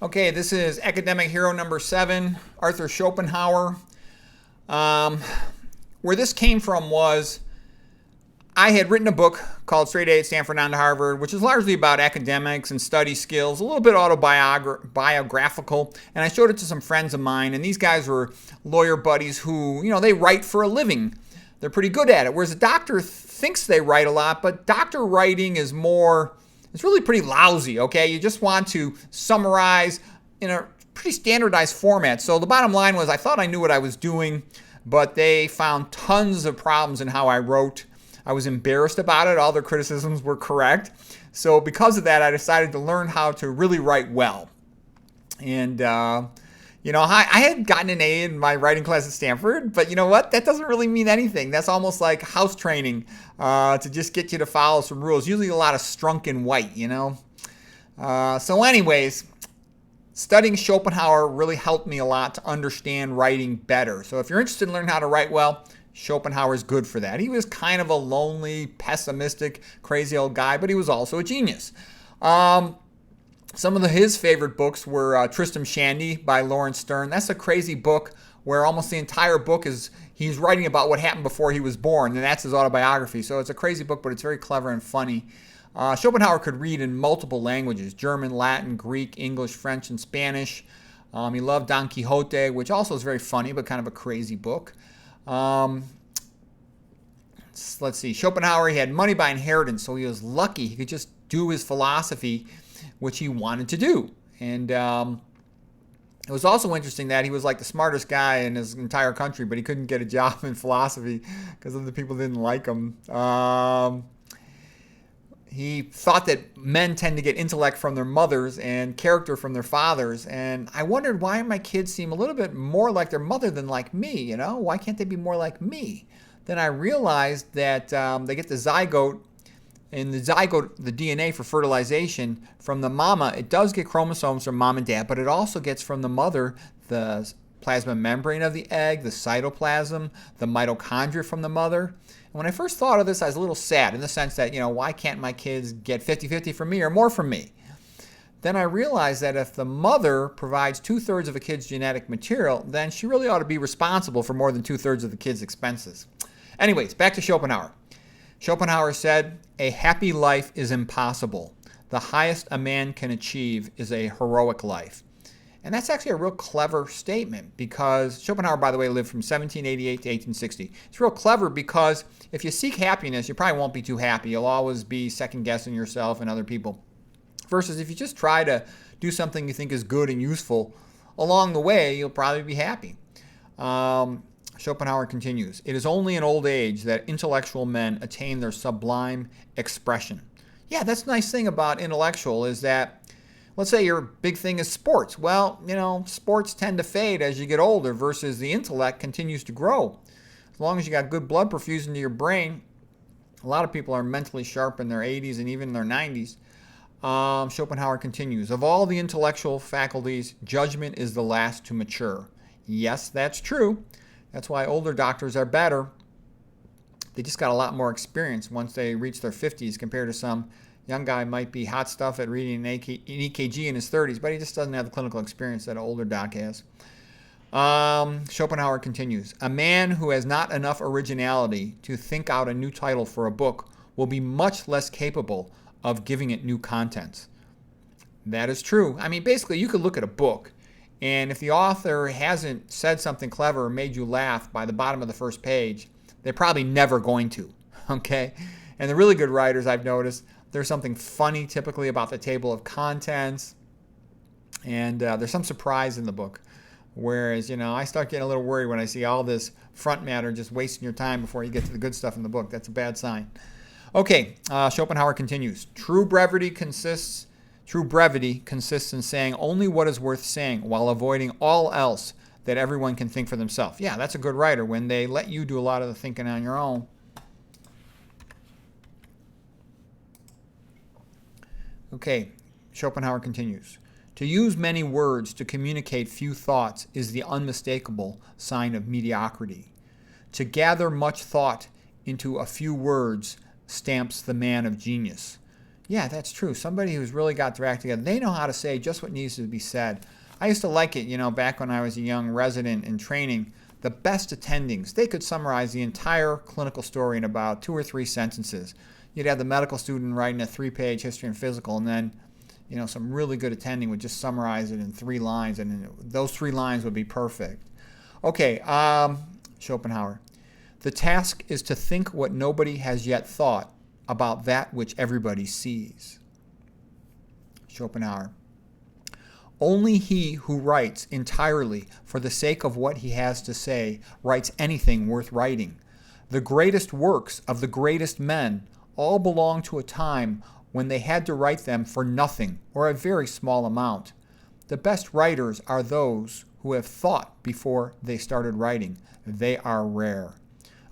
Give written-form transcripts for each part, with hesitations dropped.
Okay, this is academic hero number 7, Arthur Schopenhauer. Where this came from was I had written a book called Straight A at Stanford on to Harvard, which is largely about academics and study skills, a little bit autobiographical, and I showed it to some friends of mine, and these guys were lawyer buddies who, they write for a living. They're pretty good at it, whereas a doctor thinks they write a lot, but doctor writing is more, it's really pretty lousy, okay? You just want to summarize in a pretty standardized format. So the bottom line was I thought I knew what I was doing, but they found tons of problems in how I wrote. I was embarrassed about it. All their criticisms were correct. So because of that, I decided to learn how to really write well. And, I had gotten an A in my writing class at Stanford, but you know what? That doesn't really mean anything. That's almost like house training to just get you to follow some rules. Usually a lot of strunk and white, So anyways, studying Schopenhauer really helped me a lot to understand writing better. So if you're interested in learning how to write well, Schopenhauer is good for that. He was kind of a lonely, pessimistic, crazy old guy, but he was also a genius. Some of his favorite books were Tristram Shandy by Lawrence Stern. That's a crazy book where almost the entire book is he's writing about what happened before he was born, and that's his autobiography. So it's a crazy book, but it's very clever and funny. Schopenhauer could read in multiple languages: German, Latin, Greek, English, French, and Spanish. He loved Don Quixote, which also is very funny, but kind of a crazy book. Let's see. Schopenhauer, he had money by inheritance, so he was lucky. He could just do his philosophy, which he wanted to do. And it was also interesting that he was like the smartest guy in his entire country, but he couldn't get a job in philosophy because other people didn't like him. He thought that men tend to get intellect from their mothers and character from their fathers. And I wondered, why my kids seem a little bit more like their mother than like me? Why can't they be more like me? Then I realized that they get the zygote. In the zygote, the DNA for fertilization from the mama, it does get chromosomes from mom and dad, but it also gets from the mother the plasma membrane of the egg, the cytoplasm, the mitochondria from the mother. And when I first thought of this, I was a little sad in the sense that, why can't my kids get 50-50 from me or more from me? Then I realized that if the mother provides 2/3 of a kid's genetic material, then she really ought to be responsible for more than 2/3 of the kid's expenses. Anyways, back to Schopenhauer. Schopenhauer said, "A happy life is impossible. The highest a man can achieve is a heroic life." And that's actually a real clever statement because Schopenhauer, by the way, lived from 1788 to 1860. It's real clever because if you seek happiness, you probably won't be too happy. You'll always be second-guessing yourself and other people. Versus if you just try to do something you think is good and useful along the way, you'll probably be happy. Schopenhauer continues, "It is only in old age that intellectual men attain their sublime expression." Yeah, that's the nice thing about intellectual is that, let's say your big thing is sports. Well, sports tend to fade as you get older versus the intellect continues to grow. As long as you got good blood perfusion to your brain, a lot of people are mentally sharp in their 80s and even in their 90s. Schopenhauer continues, "Of all the intellectual faculties, judgment is the last to mature." Yes, that's true. That's why older doctors are better. They just got a lot more experience once they reach their 50s compared to some young guy might be hot stuff at reading an EKG in his 30s, but he just doesn't have the clinical experience that an older doc has. Schopenhauer continues, "A man who has not enough originality to think out a new title for a book will be much less capable of giving it new contents." That is true. I mean, basically, you could look at a book, and if the author hasn't said something clever or made you laugh by the bottom of the first page, they're probably never going to, okay? And the really good writers, I've noticed, there's something funny typically about the table of contents, and there's some surprise in the book. Whereas, I start getting a little worried when I see all this front matter just wasting your time before you get to the good stuff in the book. That's a bad sign. Okay, Schopenhauer continues, True brevity consists in saying only what is worth saying while avoiding all else that everyone can think for themselves." Yeah, that's a good writer when they let you do a lot of the thinking on your own. Okay, Schopenhauer continues, "To use many words to communicate few thoughts is the unmistakable sign of mediocrity. To gather much thought into a few words stamps the man of genius. Yeah, that's true. Somebody who's really got their act together, they know how to say just what needs to be said. I used to like it, back when I was a young resident in training. The best attendings, they could summarize the entire clinical story in about 2 or 3 sentences. You'd have the medical student writing a 3-page history and physical, and then, some really good attending would just summarize it in 3 lines, and those 3 lines would be perfect. Okay, Schopenhauer. The task is to think what nobody has yet thought about that which everybody sees. Schopenhauer. Only he who writes entirely for the sake of what he has to say writes anything worth writing. The greatest works of the greatest men all belong to a time when they had to write them for nothing or a very small amount. The best writers are those who have thought before they started writing. They are rare.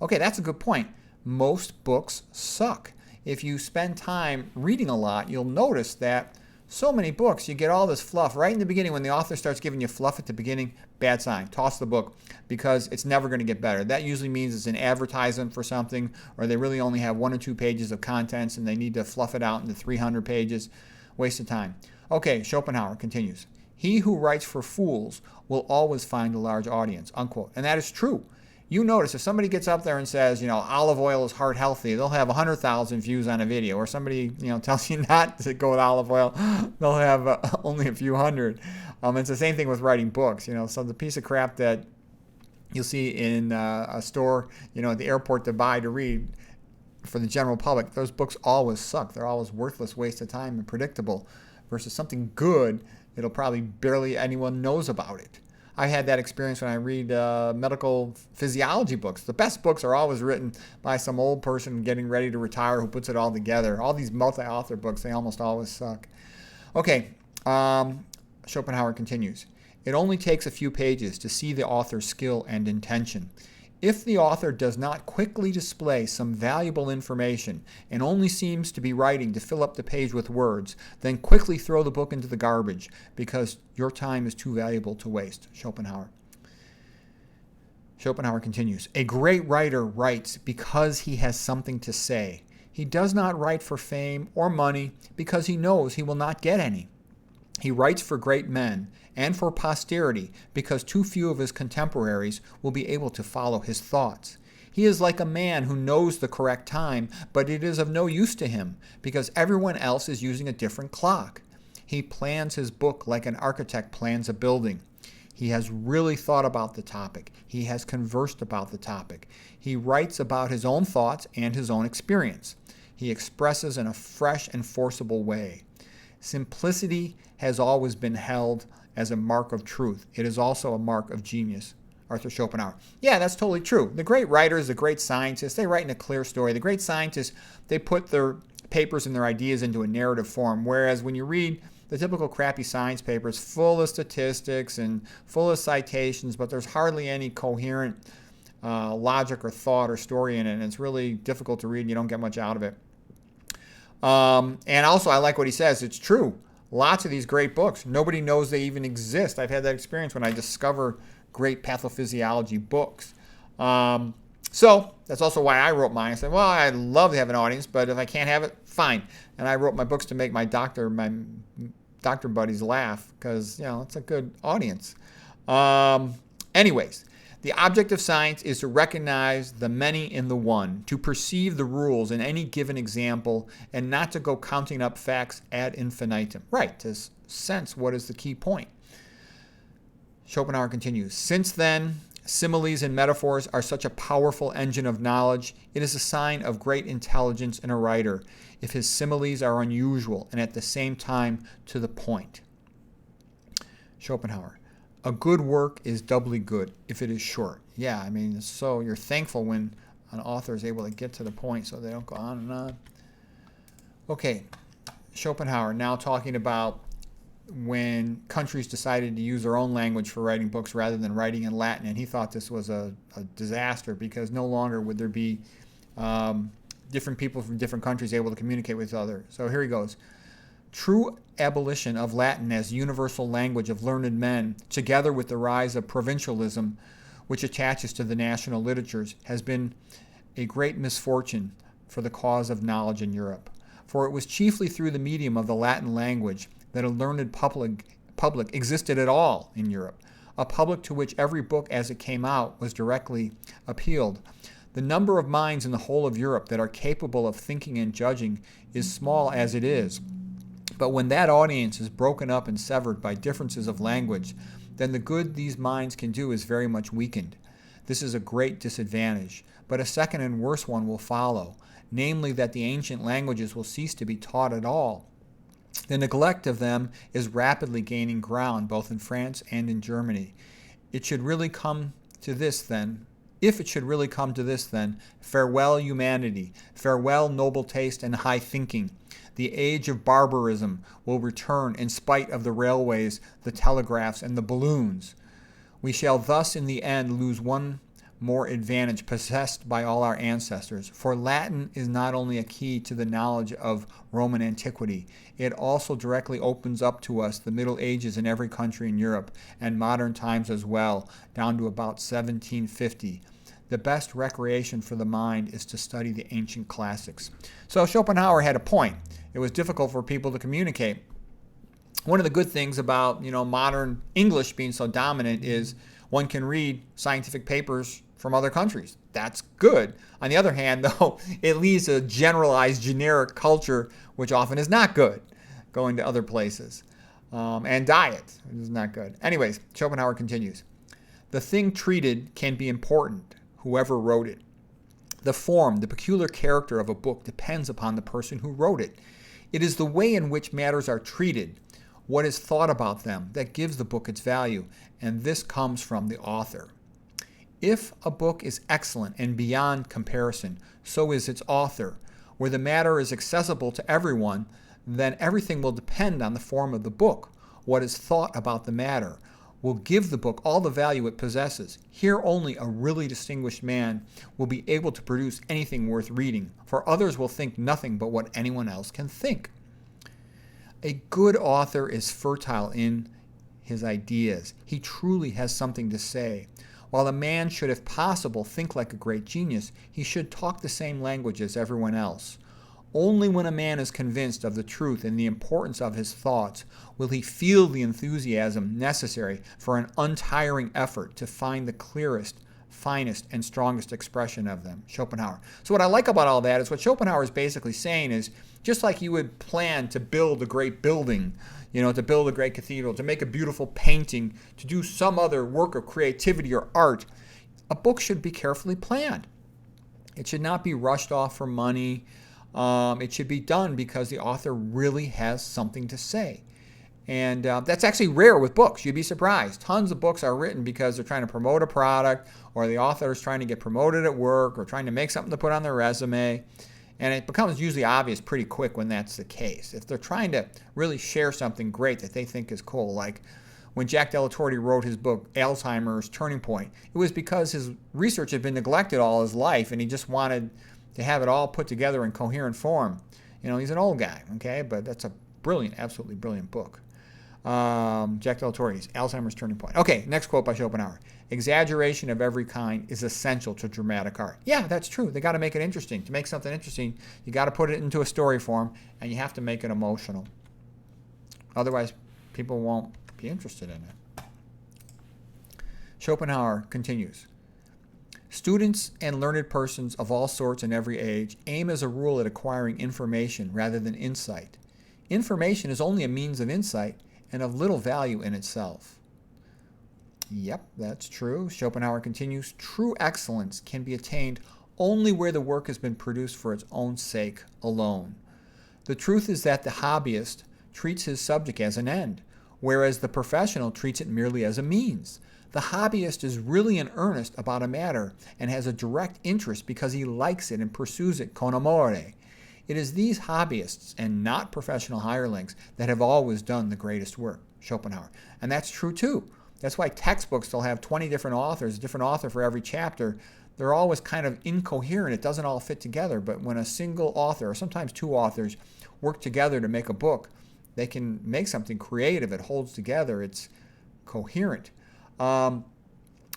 Okay, that's a good point. Most books suck. If you spend time reading a lot, you'll notice that so many books, you get all this fluff right in the beginning. When the author starts giving you fluff at the beginning, bad sign. Toss the book, because it's never going to get better. That usually means it's an advertisement for something, or they really only have 1 or 2 pages of contents and they need to fluff it out into 300 pages. Waste of time. Okay, Schopenhauer continues. He who writes for fools will always find a large audience, unquote. And that is true. You notice if somebody gets up there and says, olive oil is heart healthy, they'll have 100,000 views on a video. Or somebody, tells you not to go with olive oil, they'll have only a few hundred. It's the same thing with writing books. So the piece of crap that you'll see in a store, at the airport to buy to read for the general public, those books always suck. They're always worthless, waste of time, and predictable. Versus something good, it'll probably barely anyone knows about it. I had that experience when I read medical physiology books. The best books are always written by some old person getting ready to retire who puts it all together. All these multi-author books, they almost always suck. Okay, Schopenhauer continues. It only takes a few pages to see the author's skill and intention. If the author does not quickly display some valuable information and only seems to be writing to fill up the page with words, then quickly throw the book into the garbage because your time is too valuable to waste. Schopenhauer. Schopenhauer continues. A great writer writes because he has something to say. He does not write for fame or money because he knows he will not get any. He writes for great men and for posterity because too few of his contemporaries will be able to follow his thoughts. He is like a man who knows the correct time, but it is of no use to him because everyone else is using a different clock. He plans his book like an architect plans a building. He has really thought about the topic. He has conversed about the topic. He writes about his own thoughts and his own experience. He expresses in a fresh and forcible way. Simplicity has always been held as a mark of truth. It is also a mark of genius. Arthur Schopenhauer. Yeah, that's totally true. The great writers, the great scientists, they write in a clear story. The great scientists, they put their papers and their ideas into a narrative form, whereas when you read the typical crappy science papers, full of statistics and full of citations, but there's hardly any coherent logic or thought or story in it, and it's really difficult to read and you don't get much out of it. And also, I like what he says. It's true. Lots of these great books, nobody knows they even exist. I've had that experience when I discover great pathophysiology books. So that's also why I wrote mine. I said, well, I'd love to have an audience, but if I can't have it, fine. And I wrote my books to make my doctor buddies laugh because, it's a good audience. Anyways, the object of science is to recognize the many in the one, to perceive the rules in any given example, and not to go counting up facts ad infinitum. Right, to sense what is the key point. Schopenhauer continues, since then, similes and metaphors are such a powerful engine of knowledge, it is a sign of great intelligence in a writer if his similes are unusual and at the same time to the point. Schopenhauer. A good work is doubly good if it is short. Yeah, so you're thankful when an author is able to get to the point so they don't go on and on. Okay, Schopenhauer now talking about when countries decided to use their own language for writing books rather than writing in Latin, and he thought this was a disaster because no longer would there be different people from different countries able to communicate with each other. So here he goes. True abolition of Latin as universal language of learned men, together with the rise of provincialism, which attaches to the national literatures, has been a great misfortune for the cause of knowledge in Europe. for it was chiefly through the medium of the Latin language that a learned public existed at all in Europe, a public to which every book as it came out was directly appealed. The number of minds in the whole of Europe that are capable of thinking and judging is small as it is. But when that audience is broken up and severed by differences of language, then the good these minds can do is very much weakened. This is a great disadvantage, but a second and worse one will follow, namely that the ancient languages will cease to be taught at all. The neglect of them is rapidly gaining ground both in France and in Germany. If it should really come to this, then, farewell humanity, farewell noble taste and high thinking. The age of barbarism will return in spite of the railways, the telegraphs, and the balloons. We shall thus in the end lose one more advantage possessed by all our ancestors, for Latin is not only a key to the knowledge of Roman antiquity, it also directly opens up to us the Middle Ages in every country in Europe, and modern times as well, down to about 1750. The best recreation for the mind is to study the ancient classics. So Schopenhauer had a point. It was difficult for people to communicate. One of the good things about, modern English being so dominant is one can read scientific papers from other countries. That's good. On the other hand, though, it leads a generalized, generic culture, which often is not good, going to other places. And diet, which is not good. Anyways, Schopenhauer continues. The thing treated can be important, whoever wrote it. The form, the peculiar character of a book depends upon the person who wrote it. It is the way in which matters are treated, what is thought about them, that gives the book its value, and this comes from the author. If a book is excellent and beyond comparison, so is its author. Where the matter is accessible to everyone, then everything will depend on the form of the book. What is thought about the matter will give the book all the value it possesses. Here only a really distinguished man will be able to produce anything worth reading, for others will think nothing but what anyone else can think. A good author is fertile in his ideas. He truly has something to say. While a man should, if possible, think like a great genius, he should talk the same language as everyone else. Only when a man is convinced of the truth and the importance of his thoughts will he feel the enthusiasm necessary for an untiring effort to find the clearest, finest, and strongest expression of them. Schopenhauer. So what I like about all that is what Schopenhauer is basically saying is, just like you would plan to build a great building, to build a great cathedral, to make a beautiful painting, to do some other work of creativity or art, a book should be carefully planned. It should not be rushed off for money. It should be done because the author really has something to say. And that's actually rare with books. You'd be surprised. Tons of books are written because they're trying to promote a product, or the author is trying to get promoted at work, or trying to make something to put on their resume. And it becomes usually obvious pretty quick when that's the case. If they're trying to really share something great that they think is cool, like when Jack Delatorre wrote his book, Alzheimer's Turning Point, it was because his research had been neglected all his life, and he just wanted to have it all put together in coherent form. He's an old guy, okay? But that's a brilliant, absolutely brilliant book. Jack Delatorre's Alzheimer's Turning Point. Okay, next quote by Schopenhauer. Exaggeration of every kind is essential to dramatic art. Yeah, that's true. They got to make it interesting. To make something interesting, you got to put it into a story form, and you have to make it emotional. Otherwise, people won't be interested in it. Schopenhauer continues. Students and learned persons of all sorts and every age aim as a rule at acquiring information rather than insight. Information is only a means of insight and of little value in itself. Yep, that's true. Schopenhauer continues, true excellence can be attained only where the work has been produced for its own sake alone. The truth is that the hobbyist treats his subject as an end, whereas the professional treats it merely as a means. The hobbyist is really in earnest about a matter and has a direct interest because he likes it and pursues it con amore. It is these hobbyists and not professional hirelings that have always done the greatest work, Schopenhauer. And that's true too. That's why textbooks will have 20 different authors, a different author for every chapter. They're always kind of incoherent. It doesn't all fit together. But when a single author, or sometimes two authors, work together to make a book, they can make something creative. It holds together. It's coherent.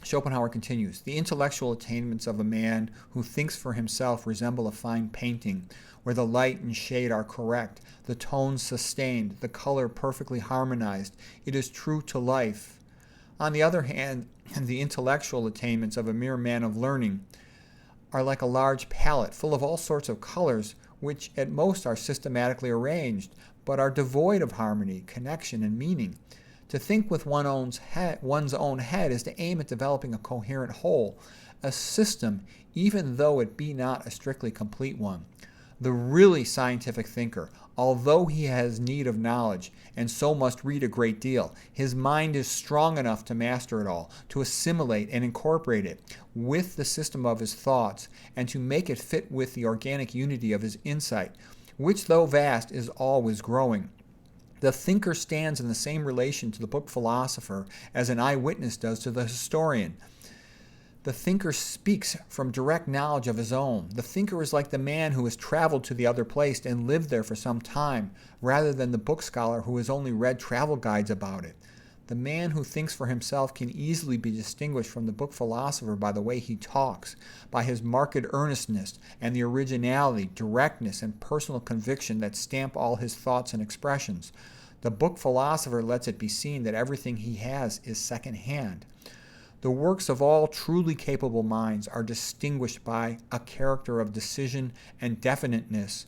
Schopenhauer continues, the intellectual attainments of a man who thinks for himself resemble a fine painting, where the light and shade are correct, the tones sustained, the color perfectly harmonized. It is true to life. On the other hand, the intellectual attainments of a mere man of learning are like a large palette full of all sorts of colors, which at most are systematically arranged, but are devoid of harmony, connection, and meaning. To think with one's own head is to aim at developing a coherent whole, a system, even though it be not a strictly complete one. The really scientific thinker, although he has need of knowledge, and so must read a great deal, his mind is strong enough to master it all, to assimilate and incorporate it with the system of his thoughts, and to make it fit with the organic unity of his insight, which, though vast, is always growing. The thinker stands in the same relation to the book philosopher as an eyewitness does to the historian. The thinker speaks from direct knowledge of his own. The thinker is like the man who has traveled to the other place and lived there for some time, rather than the book scholar who has only read travel guides about it. The man who thinks for himself can easily be distinguished from the book philosopher by the way he talks, by his marked earnestness and the originality, directness, and personal conviction that stamp all his thoughts and expressions. The book philosopher lets it be seen that everything he has is second-hand. The works of all truly capable minds are distinguished by a character of decision and definiteness,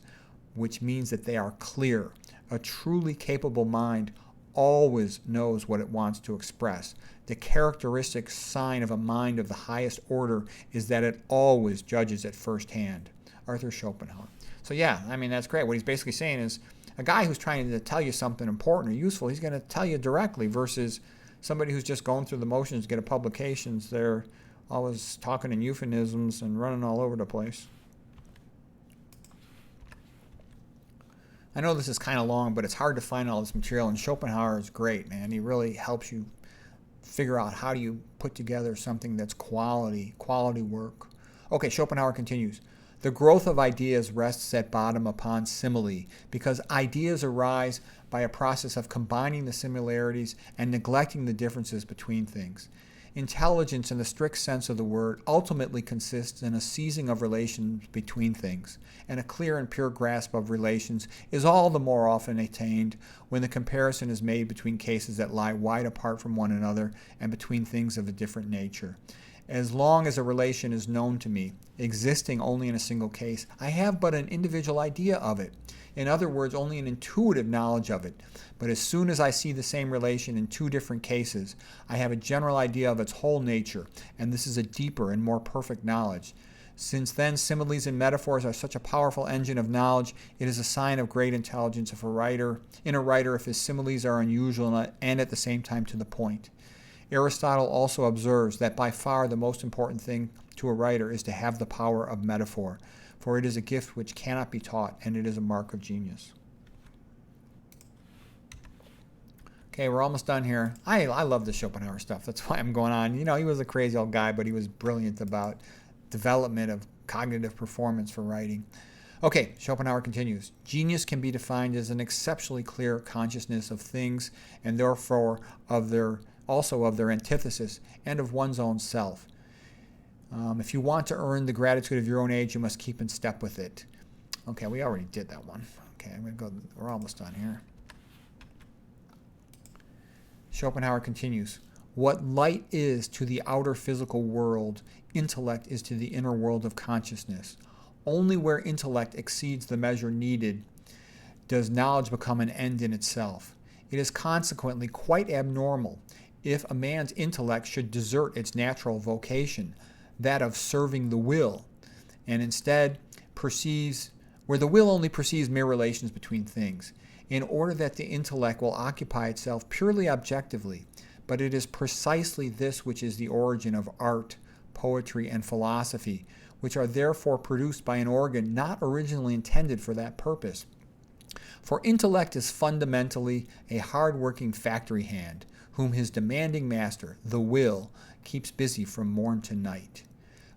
which means that they are clear. A truly capable mind always knows what it wants to express. The characteristic sign of a mind of the highest order is that it always judges at first hand. Arthur Schopenhauer. So yeah, I mean, that's great. What he's basically saying is a guy who's trying to tell you something important or useful, he's going to tell you directly, versus somebody who's just going through the motions to get a publications. They're always talking in euphemisms and running all over the place. I know this is kind of long, but it's hard to find all this material, and Schopenhauer is great, man. He really helps you figure out how do you put together something that's quality work. Okay, Schopenhauer continues. The growth of ideas rests at bottom upon simile, because ideas arise by a process of combining the similarities and neglecting the differences between things. Intelligence, in the strict sense of the word, ultimately consists in a seizing of relations between things, and a clear and pure grasp of relations is all the more often attained when the comparison is made between cases that lie wide apart from one another and between things of a different nature. As long as a relation is known to me, existing only in a single case, I have but an individual idea of it. In other words, only an intuitive knowledge of it. But as soon as I see the same relation in two different cases, I have a general idea of its whole nature, and this is a deeper and more perfect knowledge. Since then, similes and metaphors are such a powerful engine of knowledge, it is a sign of great intelligence in a writer if his similes are unusual and at the same time to the point. Aristotle also observes that by far the most important thing to a writer is to have the power of metaphor, for it is a gift which cannot be taught, and it is a mark of genius. Okay, we're almost done here. I love the Schopenhauer stuff. That's why I'm going on. You know, he was a crazy old guy, but he was brilliant about development of cognitive performance for writing. Okay, Schopenhauer continues. Genius can be defined as an exceptionally clear consciousness of things, and therefore also of their antithesis and of one's own self. If you want to earn the gratitude of your own age, you must keep in step with it. Okay, we already did that one. Okay, we're almost done here. Schopenhauer continues. What light is to the outer physical world, intellect is to the inner world of consciousness. Only where intellect exceeds the measure needed does knowledge become an end in itself. It is consequently quite abnormal if a man's intellect should desert its natural vocation, that of serving the will, and instead perceives where the will only perceives mere relations between things, in order that the intellect will occupy itself purely objectively. But it is precisely this which is the origin of art, poetry, and philosophy, which are therefore produced by an organ not originally intended for that purpose. For intellect is fundamentally a hard-working factory hand, whom his demanding master, the will, keeps busy from morn to night.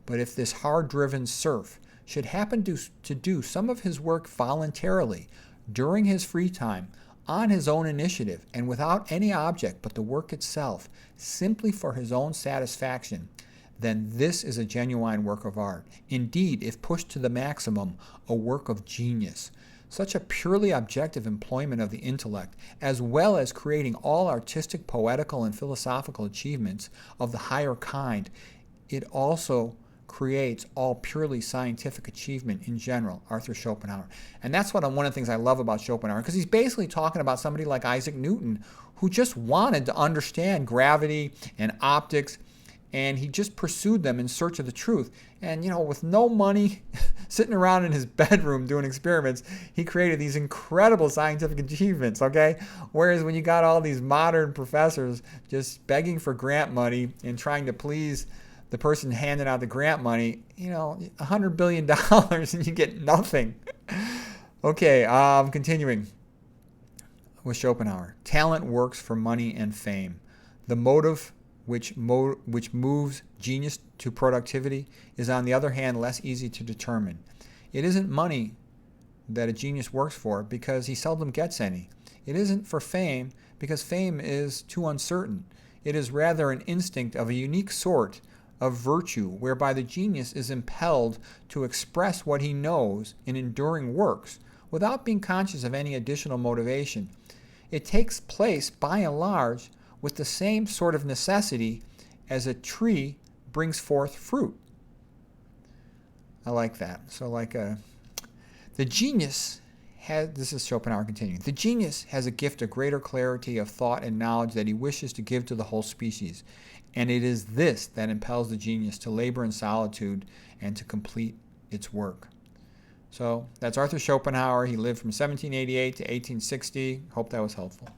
But if this hard-driven serf should happen to do some of his work voluntarily, during his free time, on his own initiative and without any object but the work itself, simply for his own satisfaction, then this is a genuine work of art. Indeed, if pushed to the maximum, a work of genius. Such a purely objective employment of the intellect, as well as creating all artistic, poetical, and philosophical achievements of the higher kind, it also creates all purely scientific achievement in general, Arthur Schopenhauer. And that's one of the things I love about Schopenhauer, because he's basically talking about somebody like Isaac Newton, who just wanted to understand gravity and optics, and he just pursued them in search of the truth. And, with no money, sitting around in his bedroom doing experiments, he created these incredible scientific achievements, okay? Whereas when you got all these modern professors just begging for grant money and trying to please the person handing out the grant money, $100 billion and you get nothing. Okay, continuing with Schopenhauer. Talent works for money and fame. The motive which moves genius to productivity is, on the other hand, less easy to determine. It isn't money that a genius works for, because he seldom gets any. It isn't for fame, because fame is too uncertain. It is rather an instinct of a unique sort of virtue, whereby the genius is impelled to express what he knows in enduring works without being conscious of any additional motivation. It takes place, by and large, with the same sort of necessity as a tree brings forth fruit. I like that. So the genius has, this is Schopenhauer continuing, the genius has a gift of greater clarity of thought and knowledge that he wishes to give to the whole species. And it is this that impels the genius to labor in solitude and to complete its work. So that's Arthur Schopenhauer. He lived from 1788 to 1860. Hope that was helpful.